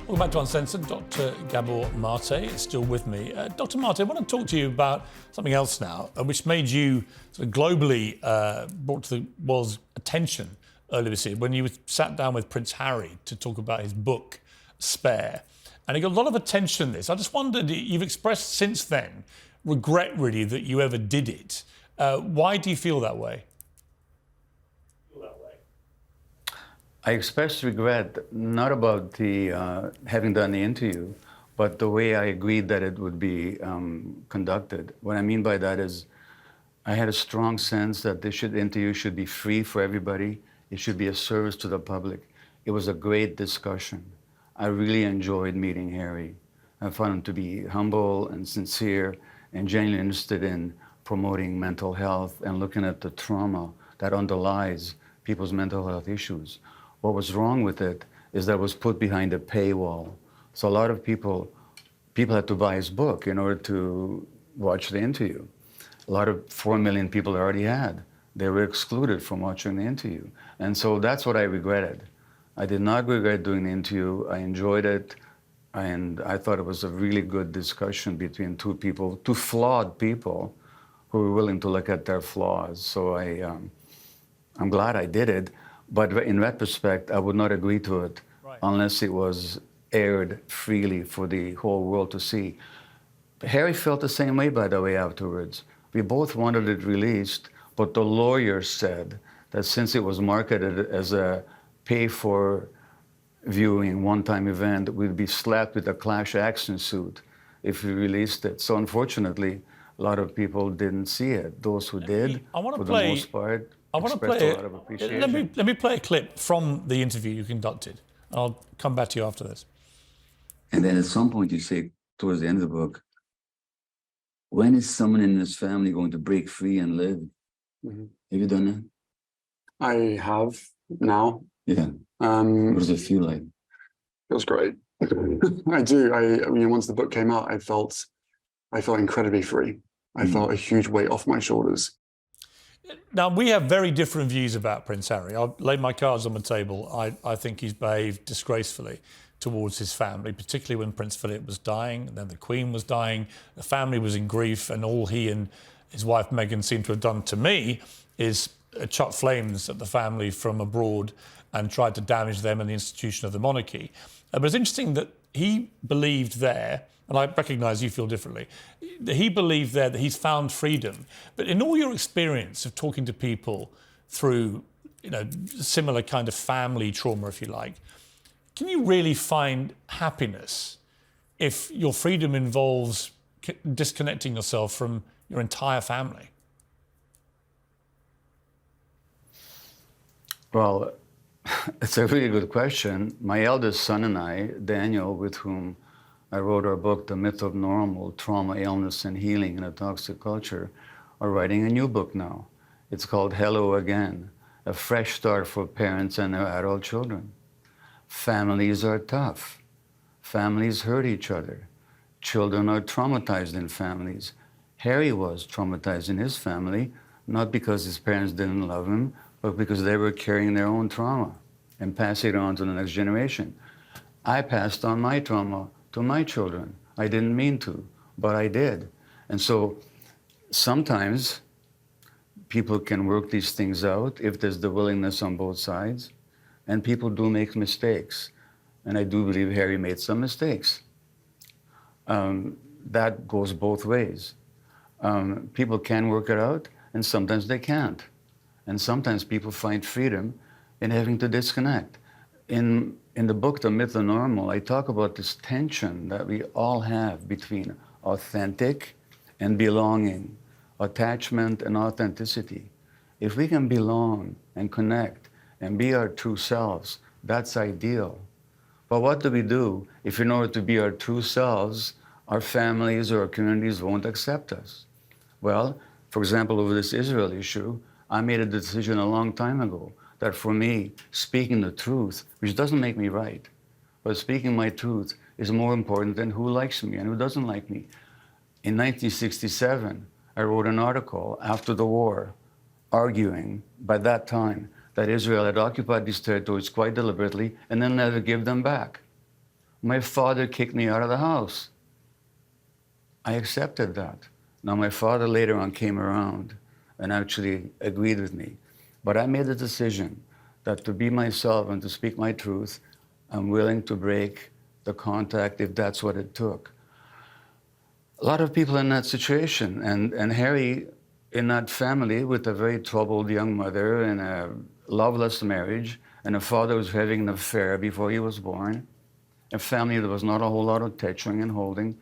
Welcome back to Uncensored. Dr. Gabor Mate is still with me. Dr. Mate, I want to talk to you about something else now, which made you sort of globally brought to the world's attention earlier this year when you sat down with Prince Harry to talk about his book, Spare. And it got a lot of attention, this. I just wondered, you've expressed since then regret, really, that you ever did it. Why do you feel that way? I expressed regret, not about the having done the interview, but the way I agreed that it would be conducted. What I mean by that is I had a strong sense that this interview should be free for everybody. It should be a service to the public. It was a great discussion. I really enjoyed meeting Harry. I found him to be humble and sincere and genuinely interested in promoting mental health and looking at the trauma that underlies people's mental health issues. What was wrong with it is that it was put behind a paywall. So a lot of people had to buy his book in order to watch the interview. A lot of 4 million people already had. They were excluded from watching the interview. And so that's what I regretted. I did not regret doing the interview. I enjoyed it. And I thought it was a really good discussion between two people, two flawed people who were willing to look at their flaws. So I'm glad I did it. But in retrospect, I would not agree to it unless it was aired freely for the whole world to see. Harry felt the same way, by the way, afterwards. We both wanted it released, but the lawyer said that since it was marketed as a pay-for-viewing, one-time event, we'd be slapped with a class action suit if we released it. So unfortunately, a lot of people didn't see it. Those who did, for the most part, expressed a lot of appreciation. Let me play a clip from the interview you conducted. I'll come back to you after this. And then at some point you say, towards the end of the book, when is someone in this family going to break free and live? Mm-hmm. Have you done that? I have now. Yeah. What does it feel like? Feels great. I do. I mean, once the book came out, I felt incredibly free. I felt a huge weight off my shoulders. Now, we have very different views about Prince Harry. I'll lay my cards on the table. I think he's behaved disgracefully towards his family, particularly when Prince Philip was dying, and then the Queen was dying, the family was in grief, and all he and his wife Meghan seem to have done to me is chuck flames at the family from abroad and tried to damage them and the institution of the monarchy. But it's interesting that he believed there, and I recognise you feel differently, he believed there that he's found freedom. But in all your experience of talking to people through, similar kind of family trauma, if you like, can you really find happiness if your freedom involves disconnecting yourself from your entire family? Well, it's a really good question. My eldest son and I, Daniel, with whom I wrote our book, The Myth of Normal, Trauma, Illness, and Healing in a Toxic Culture, are writing a new book now. It's called Hello Again, a fresh start for parents and their adult children. Families are tough. Families hurt each other. Children are traumatized in families. Harry was traumatized in his family, not because his parents didn't love him, but because they were carrying their own trauma and passing it on to the next generation. I passed on my trauma to my children. I didn't mean to, but I did. And so sometimes people can work these things out if there's the willingness on both sides, and people do make mistakes. And I do believe Harry made some mistakes. That goes both ways. People can work it out, and sometimes they can't. And sometimes people find freedom in having to disconnect. In the book, The Myth of Normal, I talk about this tension that we all have between authentic and belonging, attachment and authenticity. If we can belong and connect and be our true selves, that's ideal. But what do we do if in order to be our true selves, our families or our communities won't accept us? Well, for example, over this Israel issue, I made a decision a long time ago that for me, speaking the truth, which doesn't make me right, but speaking my truth is more important than who likes me and who doesn't like me. In 1967, I wrote an article after the war arguing by that time that Israel had occupied these territories quite deliberately and then never give them back. My father kicked me out of the house. I accepted that. Now, my father later on came around and actually agreed with me. But I made a decision that to be myself and to speak my truth, I'm willing to break the contact if that's what it took. A lot of people in that situation, and Harry in that family with a very troubled young mother and a loveless marriage, and a father who was having an affair before he was born, a family that was not a whole lot of touching and holding.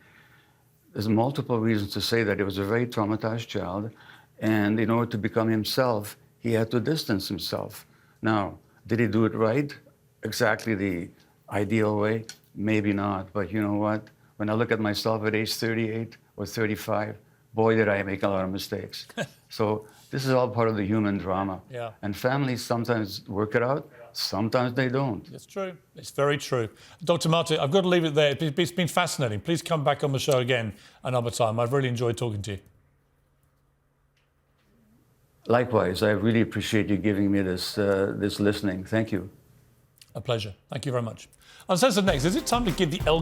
There's multiple reasons to say that he was a very traumatized child, and in order to become himself, he had to distance himself. Now, did he do it right? Exactly the ideal way? Maybe not, but you know what? When I look at myself at age 38 or 35, boy, did I make a lot of mistakes. So this is all part of the human drama. Yeah. And families sometimes work it out, sometimes they don't. It's true. It's very true. Dr. Mate, I've got to leave it there. It's been fascinating. Please come back on the show again another time. I've really enjoyed talking to you. Likewise, I really appreciate you giving me this listening. Thank you. A pleasure. Thank you very much. On Sense of Next, is it time to give the